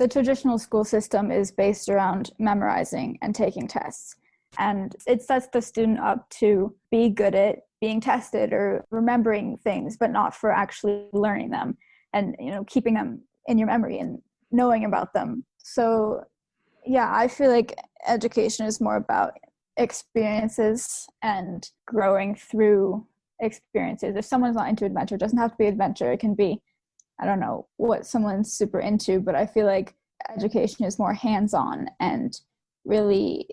the traditional school system is based around memorizing and taking tests. And it sets the student up to be good at being tested or remembering things, but not for actually learning them and, keeping them in your memory and knowing about them. So yeah, I feel like education is more about experiences and growing through experiences. If someone's not into adventure, it doesn't have to be adventure. It can be, I don't know what someone's super into, but I feel like education is more hands-on and really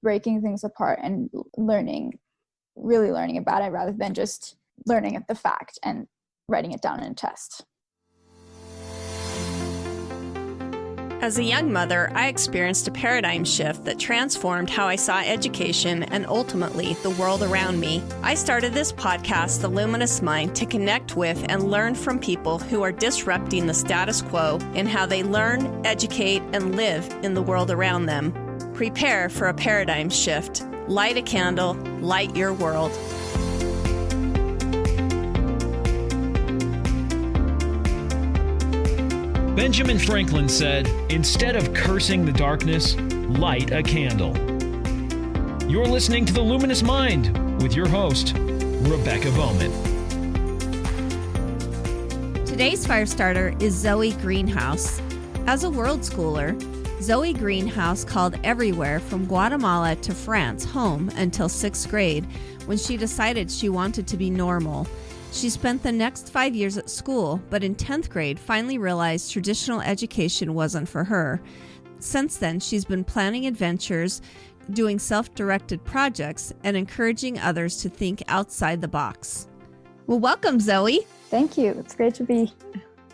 breaking things apart and really learning about it rather than just learning at the fact and writing it down in a test. As a young mother, I experienced a paradigm shift that transformed how I saw education and ultimately the world around me. I started this podcast, The Luminous Mind, to connect with and learn from people who are disrupting the status quo in how they learn, educate, and live in the world around them. Prepare for a paradigm shift. Light a candle, light your world. Benjamin Franklin said, "Instead of cursing the darkness, light a candle." You're listening to The Luminous Mind with your host, Rebecca Bowman. Today's Firestarter is Zoe Greenhouse. As a world schooler, Zoe Greenhouse called everywhere from Guatemala to France home until 6th grade when she decided she wanted to be normal. She spent the next 5 years at school, but in 10th grade finally realized traditional education wasn't for her. Since then, she's been planning adventures, doing self-directed projects, and encouraging others to think outside the box. Well, welcome, Zoe. Thank you. It's great to be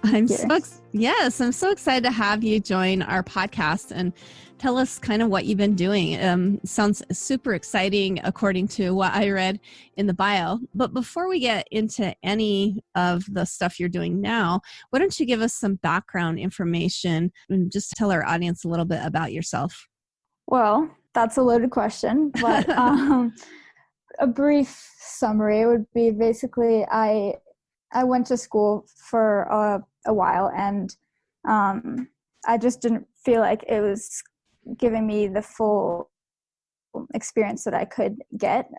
I'm here. I'm so excited to have you join our podcast and tell us kind of what you've been doing. Sounds super exciting according to what I read in the bio. But before we get into any of the stuff you're doing now, why don't you give us some background information and just tell our audience a little bit about yourself? Well, that's a loaded question, but a brief summary would be basically I went to school for a while, and I just didn't feel like it was giving me the full experience that I could get.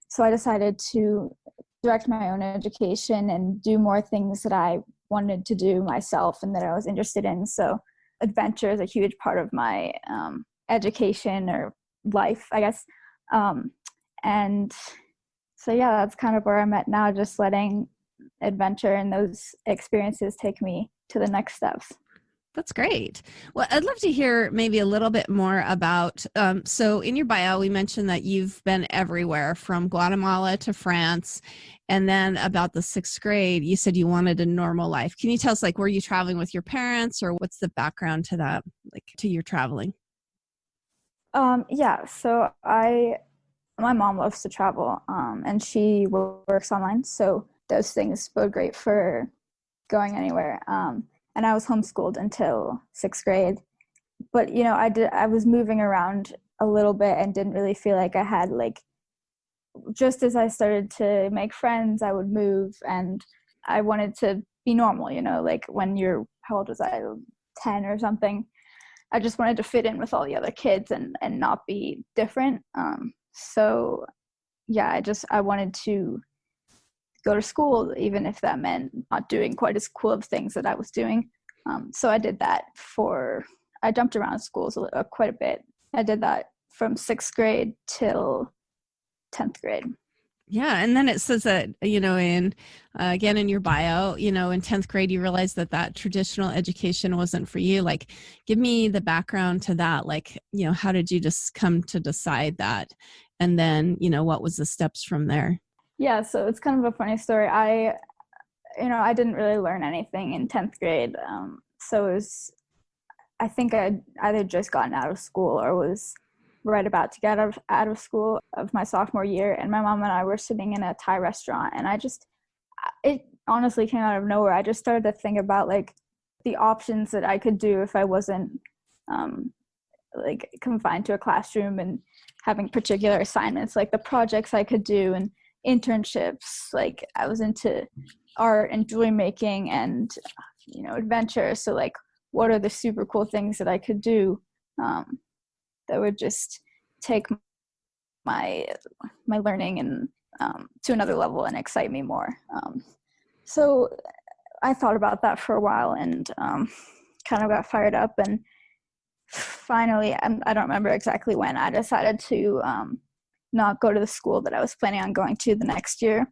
So I decided to direct my own education and do more things that I wanted to do myself and that I was interested in. So adventure is a huge part of my education or life, I guess. And so, yeah, that's kind of where I'm at now, just letting adventure and those experiences take me to the next steps. That's great. Well, I'd love to hear maybe a little bit more about, so in your bio, we mentioned that you've been everywhere from Guatemala to France, and then about the 6th grade, you said you wanted a normal life. Can you tell us, were you traveling with your parents, or what's the background to that, to your traveling? Yeah, so my mom loves to travel, and she works online, so those things bode great for going anywhere. And I was homeschooled until 6th grade. But, I was moving around a little bit and didn't really feel like I had, just as I started to make friends, I would move, and I wanted to be normal, when how old was I, 10 or something? I just wanted to fit in with all the other kids and not be different. So, yeah, I wanted to go to school, even if that meant not doing quite as cool of things that I was doing. So I did that I jumped around schools quite a bit. I did that from 6th grade till 10th grade. Yeah. And then it says that, again, in your bio, in 10th grade, you realized that traditional education wasn't for you. Give me the background to that. How did you just come to decide that? And then, what was the steps from there? Yeah, so it's kind of a funny story. I didn't really learn anything in 10th grade. So I think I'd either just gotten out of school or was right about to get out of school of my sophomore year. And my mom and I were sitting in a Thai restaurant, and it honestly came out of nowhere. I just started to think about the options that I could do if I wasn't confined to a classroom and having particular assignments, the projects I could do and internships. I was into art and jewelry making and adventure, so what are the super cool things that I could do that would just take my learning and to another level and excite me more. So I thought about that for a while and kind of got fired up, and finally, I don't remember exactly when, I decided to not go to the school that I was planning on going to the next year.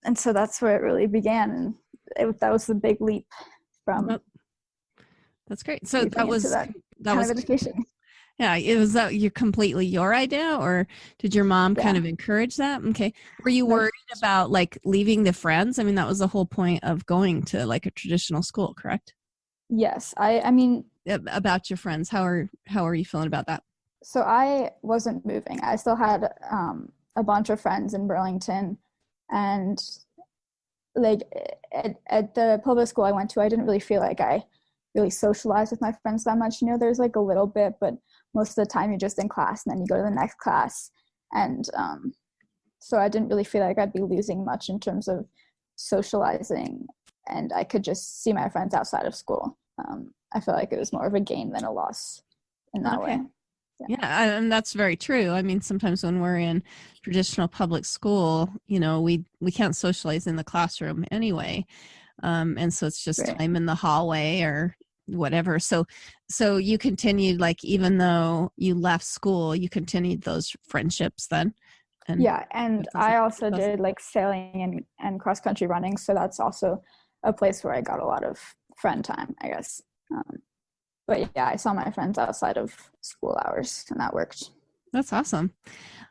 And so that's where it really began. And that was the big leap from. That's great. So that was education. Yeah. Was that completely your idea, or did your mom kind of encourage that? Okay. Were you worried about like leaving the friends? I mean, that was the whole point of going to like a traditional school, correct? Yes. I mean, about your friends, how are you feeling about that? So I wasn't moving. I still had a bunch of friends in Burlington, and like at the public school I went to, I didn't really feel like I really socialized with my friends that much. There's like a little bit, but most of the time you're just in class and then you go to the next class. And so I didn't really feel like I'd be losing much in terms of socializing, and I could just see my friends outside of school. I feel like it was more of a gain than a loss in that way. Yeah, and that's very true. I mean, sometimes when we're in traditional public school, we can't socialize in the classroom anyway. And so it's just time in the hallway or whatever. So you continued, like, even though you left school, you continued those friendships then? And I also did like sailing and cross-country running. So that's also a place where I got a lot of friend time, I guess. But yeah, I saw my friends outside of school hours, and that worked. That's awesome.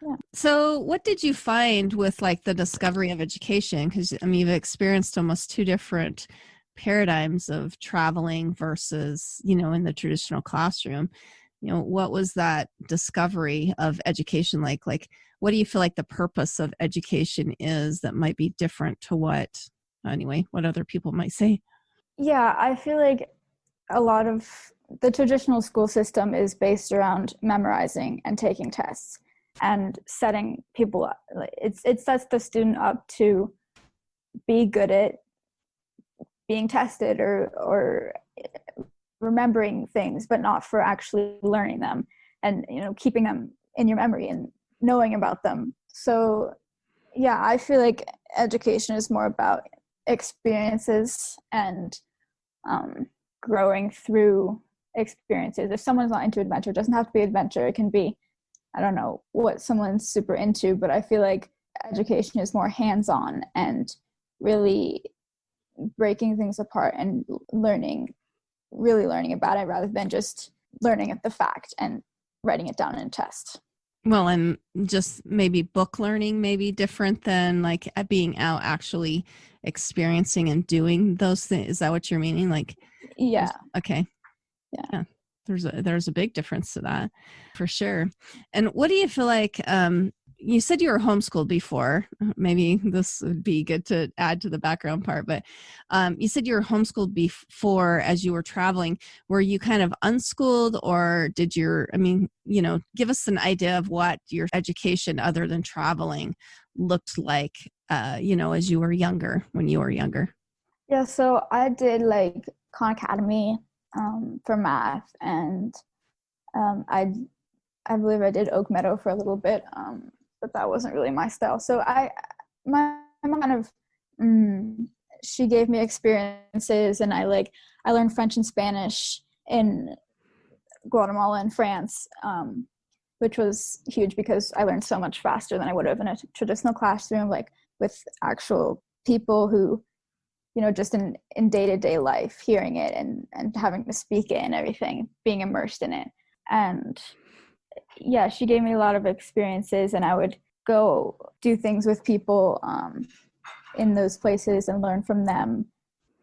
Yeah. So what did you find with like the discovery of education? Because I mean, you've experienced almost two different paradigms of traveling versus, in the traditional classroom. What was that discovery of education like? Like, what do you feel like the purpose of education is that might be different to what other people might say? Yeah, I feel like a lot of the traditional school system is based around memorizing and taking tests and setting people up. It sets the student up to be good at being tested or remembering things, but not for actually learning them and, keeping them in your memory and knowing about them. So yeah, I feel like education is more about experiences and growing through experiences. If someone's not into adventure, it doesn't have to be adventure. It can be, I don't know what someone's super into, but I feel like education is more hands-on and really breaking things apart and really learning about it rather than just learning at the fact and writing it down in a test. Well, and just maybe book learning may be different than like being out actually experiencing and doing those things. Is that what you're meaning? Like, yeah. Okay. Yeah. There's a big difference to that for sure. And what do you feel like, you said you were homeschooled before. Maybe this would be good to add to the background part, but you said you were homeschooled before as you were traveling. Were you kind of unschooled, or did give us an idea of what your education other than traveling looked like, as you were younger, when you were younger? Yeah, so I did like Khan Academy for math, and I believe I did Oak Meadow for a little bit, but that wasn't really my style. So my mom kind of, she gave me experiences, and I learned French and Spanish in Guatemala and France, which was huge because I learned so much faster than I would have in a traditional classroom, like with actual people who, just in day-to-day life, hearing it and having to speak it and everything, being immersed in it. And yeah, she gave me a lot of experiences, and I would go do things with people in those places and learn from them.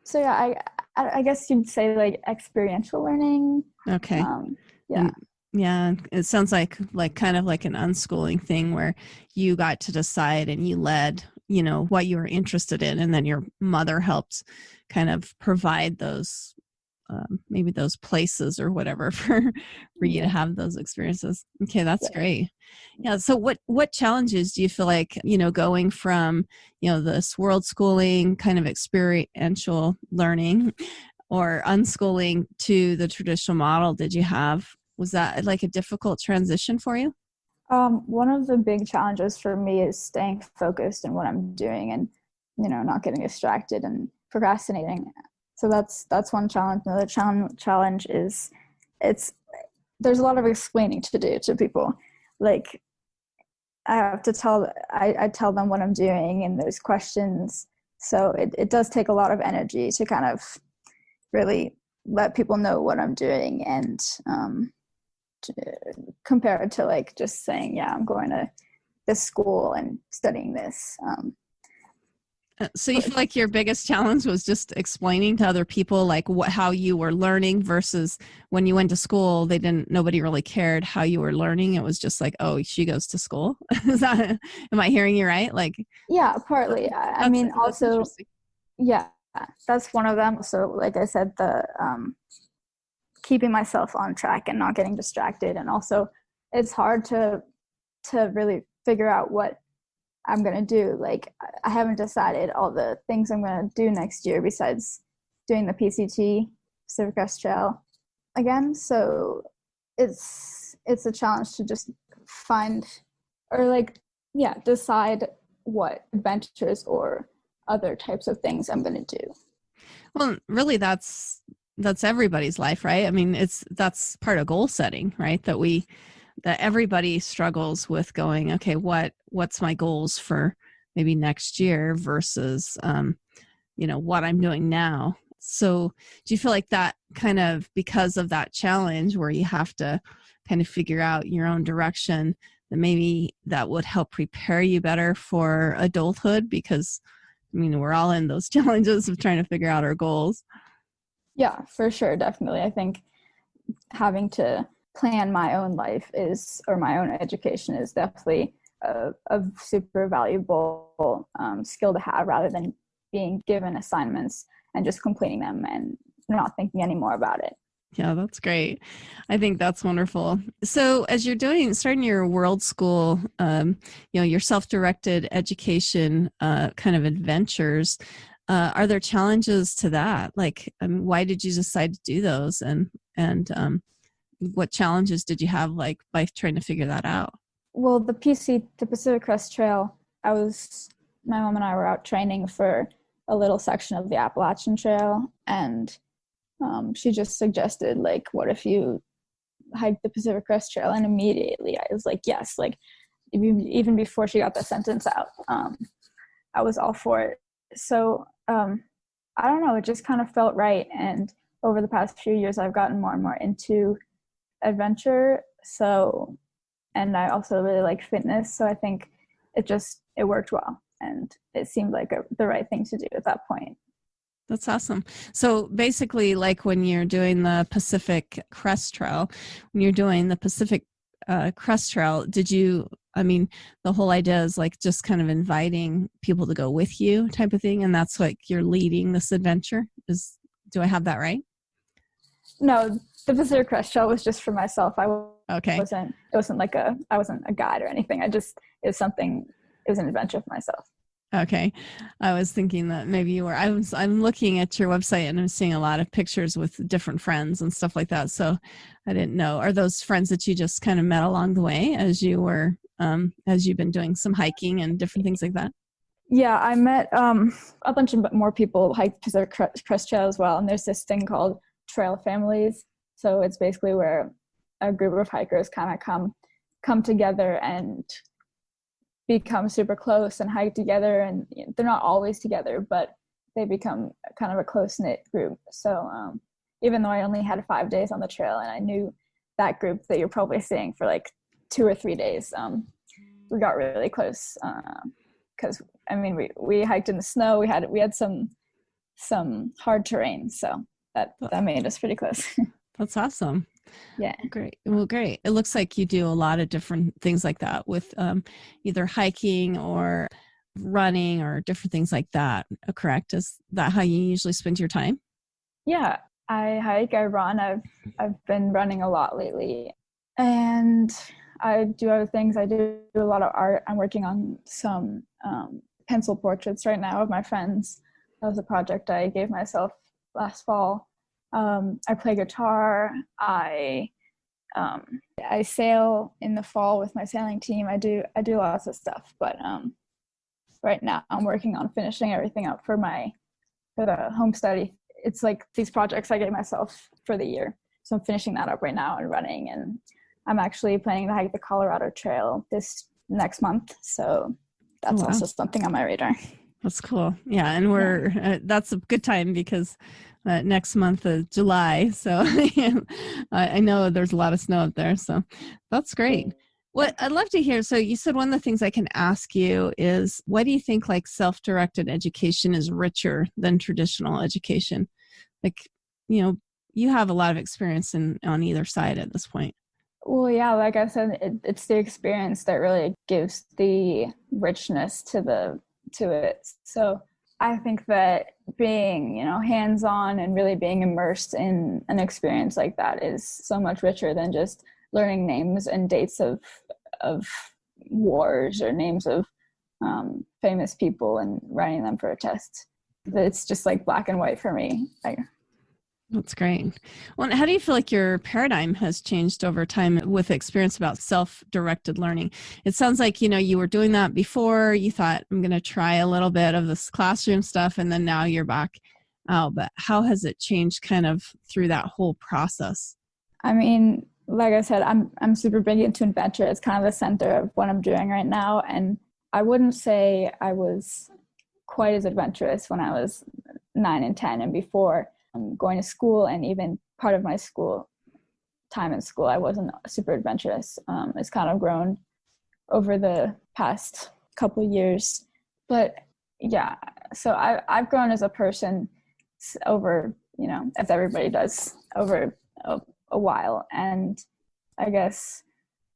So yeah, I guess you'd say like experiential learning. Okay. Yeah. Yeah, it sounds like kind of like an unschooling thing where you got to decide and you led, what you were interested in, and then your mother helped kind of provide those maybe those places or whatever for you to have those experiences. Okay, that's great. Yeah. So what challenges do you feel like, going from, this world schooling kind of experiential learning or unschooling to the traditional model did you have? Was that like a difficult transition for you? One of the big challenges for me is staying focused in what I'm doing and, not getting distracted and procrastinating. So that's one challenge. Another challenge is there's a lot of explaining to do to people. Like I have to I tell them what I'm doing and there's questions. So it does take a lot of energy to kind of really let people know what I'm doing and compared to like just saying, yeah, I'm going to this school and studying this. So you feel like your biggest challenge was just explaining to other people like how you were learning versus when you went to school, nobody really cared how you were learning. It was just like, oh, she goes to school. Am I hearing you right? Like, yeah, partly. I mean, also, yeah, that's one of them. So like I said, the keeping myself on track and not getting distracted. And also it's hard to really figure out what I'm going to do. Like I haven't decided all the things I'm going to do next year besides doing the PCT, Pacific Crest Trail again. So it's a challenge to just find or decide what adventures or other types of things I'm going to do. Well, really that's everybody's life, right? I mean, that's part of goal setting, right? That everybody struggles with going, okay, what's my goals for maybe next year versus, what I'm doing now. So do you feel like that kind of, because of that challenge where you have to kind of figure out your own direction, that maybe that would help prepare you better for adulthood? Because, I mean, we're all in those challenges of trying to figure out our goals. Yeah, for sure. Definitely. I think having to plan my own life or my own education is definitely a super valuable skill to have rather than being given assignments and just completing them and not thinking any more about it. Yeah, that's great. I think that's wonderful. So as you're starting your world school, your self-directed education kind of adventures, are there challenges to that? Like, why did you decide to do those? And what challenges did you have like by trying to figure that out? Well, the Pacific Crest Trail, my mom and I were out training for a little section of the Appalachian Trail, and she just suggested, like, what if you hike the Pacific Crest Trail? And immediately I was like, yes, like even before she got the sentence out, I was all for it. So I don't know, it just kind of felt right. And over the past few years, I've gotten more and more into adventure. So, and I also really like fitness. So I think it worked well. And it seemed like the right thing to do at that point. That's awesome. So basically, like when you're doing the Pacific Crest Trail, the whole idea is like just kind of inviting people to go with you type of thing. And that's like you're leading this adventure. Do I have that right? No, the Pacific Crest Trail was just for myself. Okay. I wasn't a guide or anything. It was an adventure for myself. Okay. I was thinking that maybe you were. I'm looking at your website and I'm seeing a lot of pictures with different friends and stuff like that. So I didn't know. Are those friends that you just kind of met along the way as you've been doing some hiking and different things like that? Yeah, I met a bunch of more people hike Pacific Crest Trail as well. And there's this thing called trail families. So it's basically where a group of hikers kind of come together and become super close and hike together. And they're not always together, but they become kind of a close-knit group. So even though I only had 5 days on the trail and I knew that group that you're probably seeing for like 2 or 3 days, we got really close because we hiked in the snow. We had some hard terrain, so that made us pretty close. That's awesome. Yeah. Great. Well, great. It looks like you do a lot of different things like that with either hiking or running or different things like that. Correct? Is that how you usually spend your time? Yeah. I hike, I run. I've been running a lot lately. And I do other things. I do a lot of art. I'm working on some pencil portraits right now of my friends. That was a project I gave myself last fall. I play guitar. I sail in the fall with my sailing team. I do lots of stuff, but right now I'm working on finishing everything up for the home study. It's like these projects I gave myself for the year. So I'm finishing that up right now and running, and I'm actually planning to hike the Colorado Trail this next month. So that's also something on my radar. That's cool. Yeah. And that's a good time because next month is July. So I know there's a lot of snow up there. So that's great. What I'd love to hear. So you said one of the things I can ask you is, why do you think like self-directed education is richer than traditional education? Like, you have a lot of experience on either side at this point. Well, yeah, like I said, it's the experience that really gives the richness to it. So I think that being, hands-on and really being immersed in an experience like that is so much richer than just learning names and dates of wars or names of famous people and writing them for a test. It's just like black and white for me. That's great. Well, how do you feel like your paradigm has changed over time with experience about self-directed learning? It sounds like, you were doing that before. You thought, I'm going to try a little bit of this classroom stuff, and then now you're back out. But how has it changed kind of through that whole process? I mean, like I said, I'm super big into adventure. It's kind of the center of what I'm doing right now. And I wouldn't say I was quite as adventurous when I was 9 and 10 and before. Going to school, and even part of my time in school, I wasn't super adventurous. It's kind of grown over the past couple years, but yeah, so I've grown as a person over, as everybody does, over a while, and I guess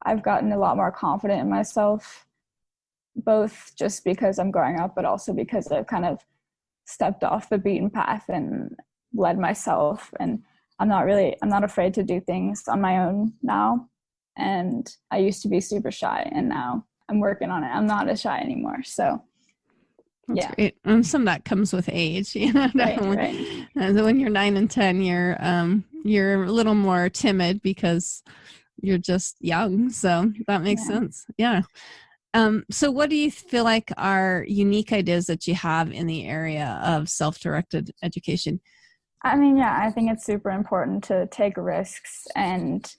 I've gotten a lot more confident in myself, both just because I'm growing up, but also because I've kind of stepped off the beaten path and led myself, and I'm not afraid to do things on my own now. And I used to be super shy, and now I'm working on it. I'm not as shy anymore. So that's great. Some of that comes with age, Right. And so when you're 9 and 10, you're a little more timid because you're just young. So that makes sense. Yeah. So what do you feel like are unique ideas that you have in the area of self-directed education? I mean, yeah, I think it's super important to take risks and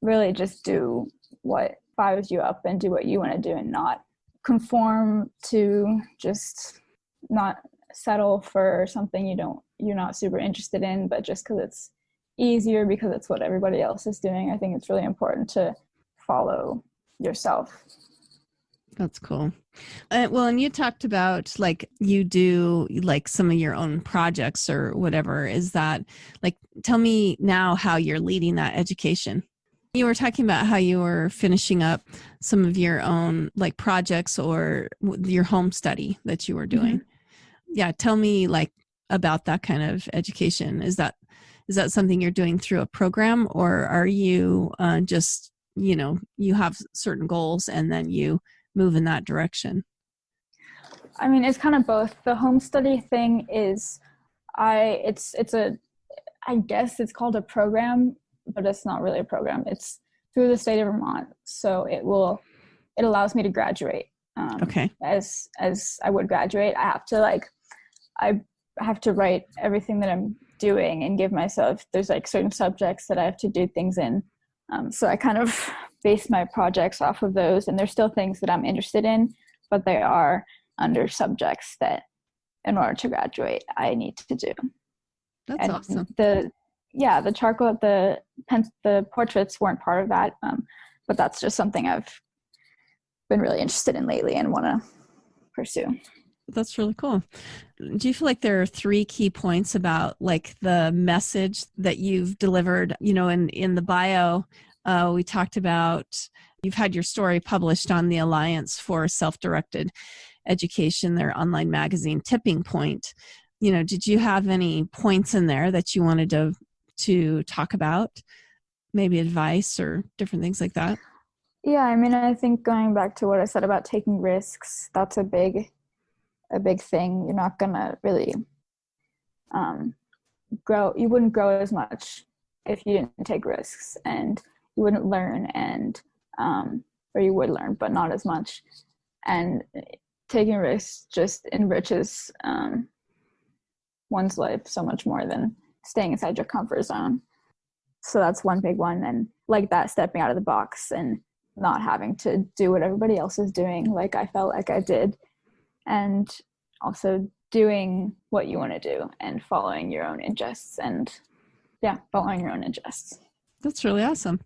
really just do what fires you up and do what you want to do, and not conform to, just not settle for something you're not super interested in, but just because it's easier, because it's what everybody else is doing. I think it's really important to follow yourself. That's cool. Well, and you talked about like you do like some of your own projects or whatever. Is that like, tell me now how you're leading that education. You were talking about how you were finishing up some of your own like projects or your home study that you were doing. Mm-hmm. Yeah. Tell me like about that kind of education. Is that something you're doing through a program, or are you just, you have certain goals and then you move in that direction? I mean, it's kind of both. The home study thing is, I guess it's called a program, but it's not really a program. It's through the state of Vermont. So it allows me to graduate. Okay. As I would graduate, I have to write everything that I'm doing and give myself, there's like certain subjects that I have to do things in. So I kind of base my projects off of those, and there's still things that I'm interested in, but they are under subjects that in order to graduate I need to do. That's awesome. The charcoal, the portraits weren't part of that, but that's just something I've been really interested in lately and want to pursue. That's really cool. Do you feel like there are 3 key points about like the message that you've delivered? In the bio, we talked about you've had your story published on the Alliance for Self-Directed Education, their online magazine, Tipping Point. Did you have any points in there that you wanted to talk about? Maybe advice or different things like that? Yeah, I mean, I think going back to what I said about taking risks, that's a big thing. You're not gonna really wouldn't grow as much if you didn't take risks, and you wouldn't learn, and or you would learn, but not as much. And taking risks just enriches one's life so much more than staying inside your comfort zone. So that's one big one. And like that, stepping out of the box and not having to do what everybody else is doing, like I felt like I did. And also doing what you want to do and following your own interests, following your own interests. That's really awesome.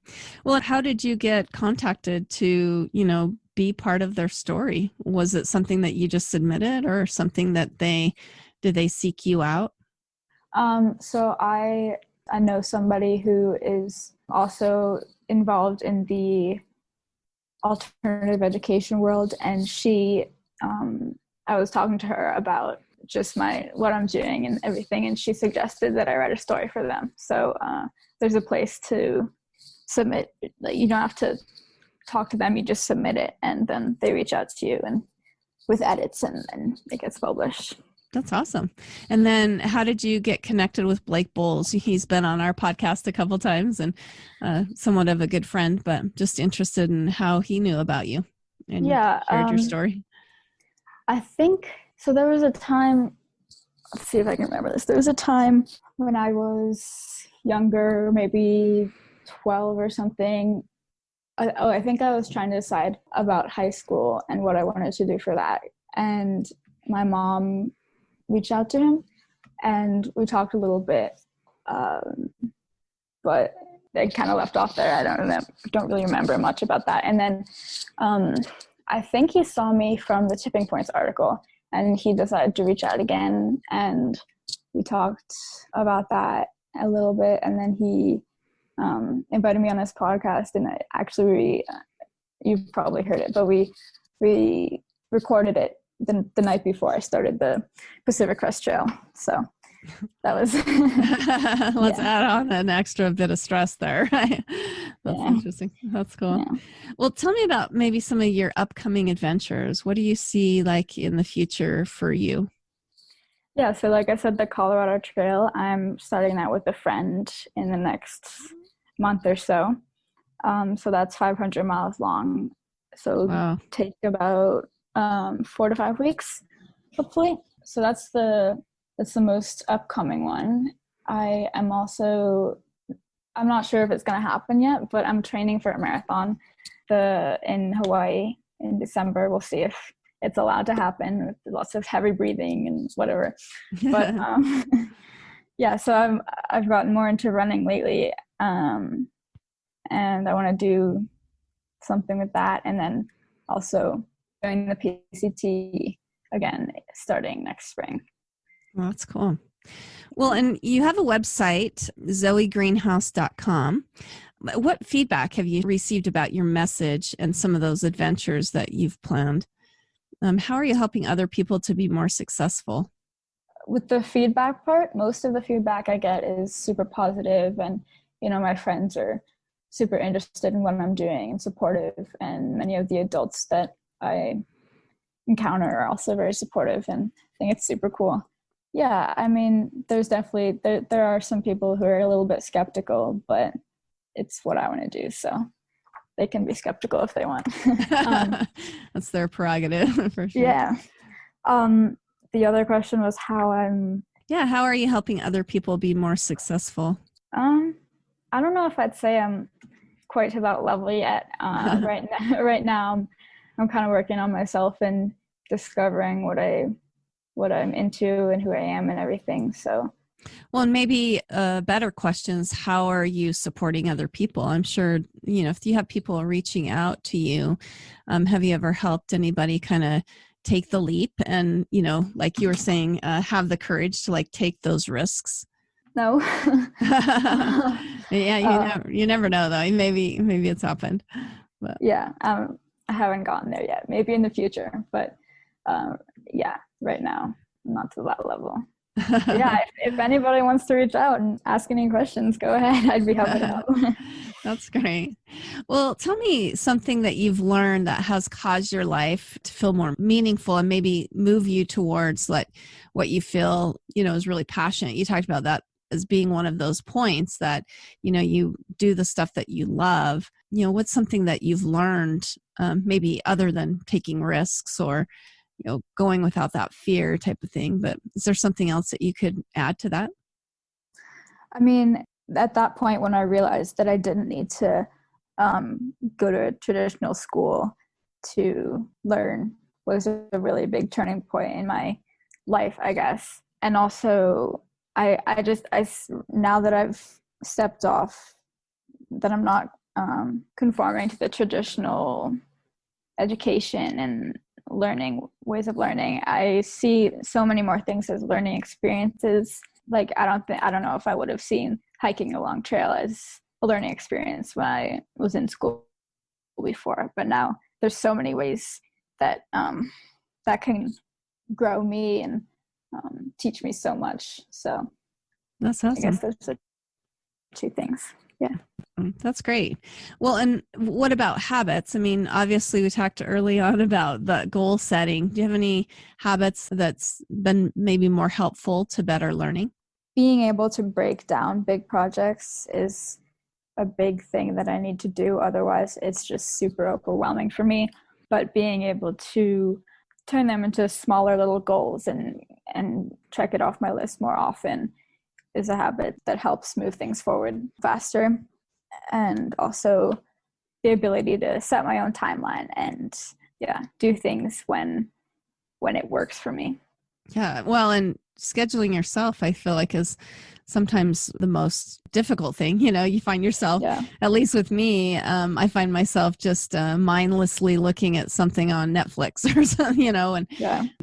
Well, how did you get contacted to, be part of their story? Was it something that you just submitted, or something that did they seek you out? So I know somebody who is also involved in the alternative education world, and I was talking to her about just what I'm doing and everything, and she suggested that I write a story for them. So there's a place to submit. You don't have to talk to them, you just submit it, and then they reach out to you and with edits, and then it gets published. That's awesome. And then how did you get connected with Blake Bowles? He's been on our podcast a couple times, and somewhat of a good friend, but just interested in how he knew about you and shared your story. I think, so there was a time, let's see if I can remember this. There was a time when I was younger, maybe 12 or something. I think I was trying to decide about high school and what I wanted to do for that. And my mom reached out to him, and we talked a little bit, but I kind of left off there. I don't really remember much about that. And then I think he saw me from the Tipping Points article, and he decided to reach out again, and we talked about that a little bit, and then he invited me on his podcast, and you've probably heard it, but we recorded it the night before I started the Pacific Crest Trail. So that was let's add on an extra bit of stress there. Right? That's interesting. That's cool. Yeah. Well, tell me about maybe some of your upcoming adventures. What do you see like in the future for you? Yeah, so like I said, the Colorado Trail, I'm starting that with a friend in the next month or so. So that's 500 miles long. So wow. Take about 4 to 5 weeks, hopefully. So that's the most upcoming one. I'm not sure if it's going to happen yet, but I'm training for a marathon in Hawaii in December. We'll see if it's allowed to happen, with lots of heavy breathing and whatever. But so I've gotten more into running lately, and I want to do something with that, and then also doing the PCT again starting next spring. Well, that's cool. Well, and you have a website, zoegreenhouse.com. What feedback have you received about your message and some of those adventures that you've planned? How are you helping other people to be more successful? With the feedback part, most of the feedback I get is super positive, and my friends are super interested in what I'm doing and supportive, and many of the adults that I encounter are also very supportive, and I think it's super cool. Yeah, I mean, there's definitely, there are some people who are a little bit skeptical, but it's what I want to do, so they can be skeptical if they want. That's their prerogative, for sure. Yeah. The other question was how are you helping other people be more successful? I don't know if I'd say I'm quite to that level yet. Right now, I'm kind of working on myself and discovering what I'm into and who I am and everything. So, well, and maybe a better question is, how are you supporting other people? I'm sure, if you have people reaching out to you, have you ever helped anybody kind of take the leap and, like you were saying, have the courage to like take those risks? No. Yeah, you never know though. Maybe it's happened. But. Yeah, I haven't gotten there yet. Maybe in the future, but right now I'm not to that level. Yeah, if anybody wants to reach out and ask any questions, go ahead. I'd be happy to help. That's great. Well, tell me something that you've learned that has caused your life to feel more meaningful and maybe move you towards like what you feel, is really passionate. You talked about that as being one of those points that, you do the stuff that you love. What's something that you've learned, maybe other than taking risks or, going without that fear type of thing, but is there something else that you could add to that? I mean, at that point when I realized that I didn't need to go to a traditional school to learn was a really big turning point in my life, I guess. And also, I now that I've stepped off, that I'm not conforming to the traditional education and ways of learning, I see so many more things as learning experiences. Like, I don't know if I would have seen hiking a long trail as a learning experience when I was in school before, but now there's so many ways that that can grow me and teach me so much. So that's awesome. I guess those are two things. Yeah. That's great. Well, and what about habits? I mean, obviously we talked early on about the goal setting. Do you have any habits that's been maybe more helpful to better learning? Being able to break down big projects is a big thing that I need to do. Otherwise, it's just super overwhelming for me. But being able to turn them into smaller little goals and check it off my list more often is a habit that helps move things forward faster. And also the ability to set my own timeline and do things when it works for me. Yeah. Well, and scheduling yourself, I feel like, is sometimes the most difficult thing. You find yourself, at least with me, I find myself just mindlessly looking at something on Netflix or something,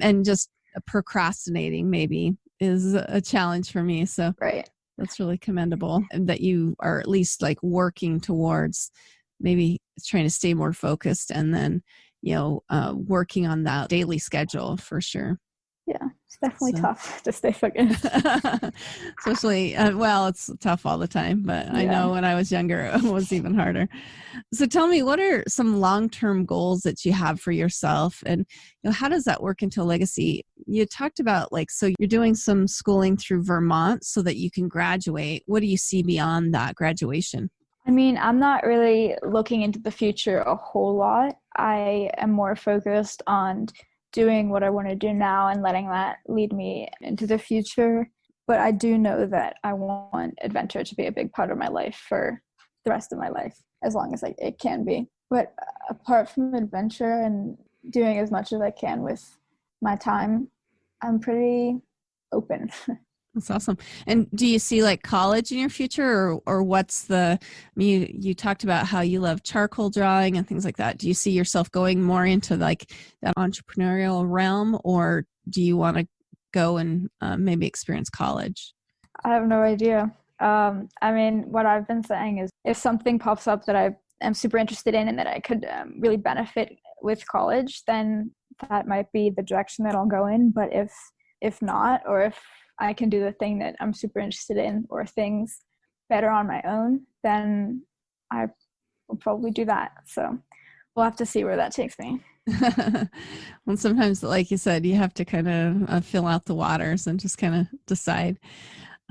and just procrastinating maybe is a challenge for me. So right. That's really commendable that you are at least like working towards maybe trying to stay more focused and then, working on that daily schedule for sure. Yeah, it's definitely tough to stay focused. Especially, it's tough all the time, but I know when I was younger, it was even harder. So tell me, what are some long-term goals that you have for yourself? And how does that work into a legacy? You talked about so you're doing some schooling through Vermont so that you can graduate. What do you see beyond that graduation? I mean, I'm not really looking into the future a whole lot. I am more focused on doing what I want to do now and letting that lead me into the future. But I do know that I want adventure to be a big part of my life for the rest of my life, as long as it can be. But apart from adventure and doing as much as I can with my time, I'm pretty open. That's awesome. And do you see college in your future or what's you talked about how you love charcoal drawing and things like that. Do you see yourself going more into that entrepreneurial realm, or do you want to go and maybe experience college? I have no idea. I mean, what I've been saying is if something pops up that I am super interested in and that I could really benefit with college, then that might be the direction that I'll go in. But if not, or if I can do the thing that I'm super interested in or things better on my own, then I will probably do that. So we'll have to see where that takes me. Well, sometimes, like you said, you have to kind of fill out the waters and just kind of decide.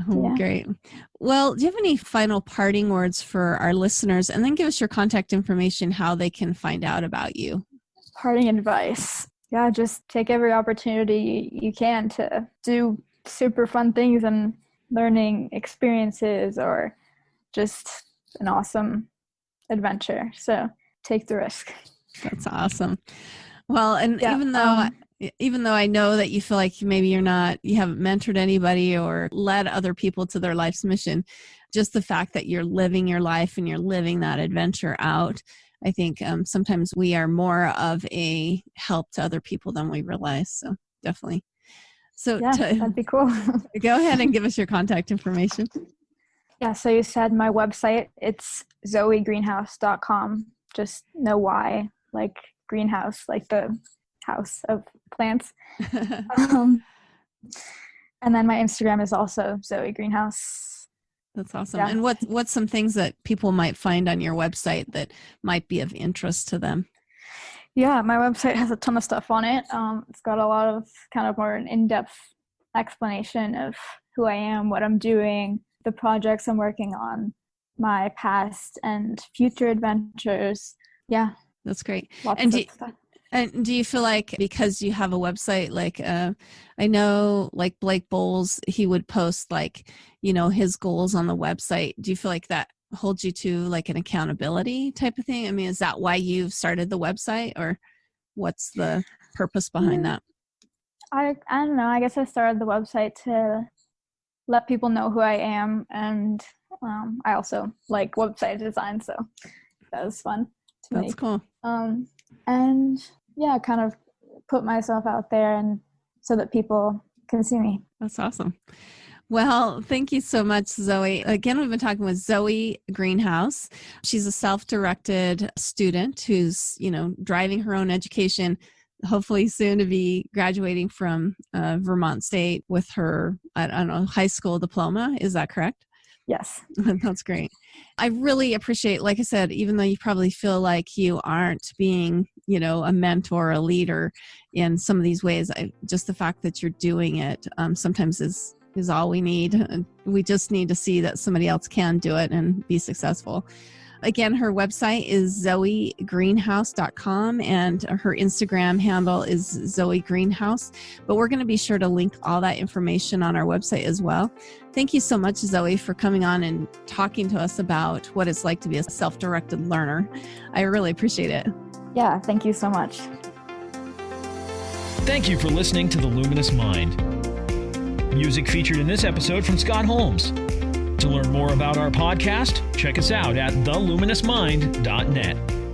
Oh, yeah. Great. Well, do you have any final parting words for our listeners? And then give us your contact information, how they can find out about you. Parting advice. Yeah, just take every opportunity you can to do super fun things and learning experiences or just an awesome adventure. So take the risk. That's awesome. Well, and even though I know that you feel like maybe you haven't mentored anybody or led other people to their life's mission, just the fact that you're living your life and you're living that adventure out, I think sometimes we are more of a help to other people than we realize. So definitely. So that'd be cool. Go ahead and give us your contact information. Yeah, so you said my website, it's zoegreenhouse.com. Just no Y, like greenhouse, like the house of plants. And then my Instagram is also Zoe Greenhouse. That's awesome. Yeah. And what's some things that people might find on your website that might be of interest to them? Yeah, my website has a ton of stuff on it. It's got a lot of kind of more an in-depth explanation of who I am, what I'm doing, the projects I'm working on, my past and future adventures. Yeah. That's great. Lots And of stuff. And do you feel like because you have a website, like I know like Blake Bowles, he would post like, his goals on the website. Do you feel like that holds you to like an accountability type of thing? I mean, is that why you've started the website, or what's the purpose behind that? I don't know. I guess I started the website to let people know who I am. And I also like website design. So that was fun to me. That's cool. And yeah, kind of put myself out there and so that people can see me. That's awesome. Well, thank you so much, Zoe. Again, we've been talking with Zoe Greenhouse. She's a self-directed student who's, driving her own education, hopefully soon to be graduating from Vermont State with her, I don't know, high school diploma. Is that correct? Yes. That's great. I really appreciate, like I said, even though you probably feel like you aren't being, a mentor, a leader in some of these ways, just the fact that you're doing it sometimes is all we need. We just need to see that somebody else can do it and be successful. Again, her website is zoegreenhouse.com and her Instagram handle is Zoe Greenhouse. But we're going to be sure to link all that information on our website as well. Thank you so much, Zoe, for coming on and talking to us about what it's like to be a self-directed learner. I really appreciate it. Yeah, thank you so much. Thank you for listening to The Luminous Mind. Music featured in this episode from Scott Holmes. To learn more about our podcast, check us out at theluminousmind.net.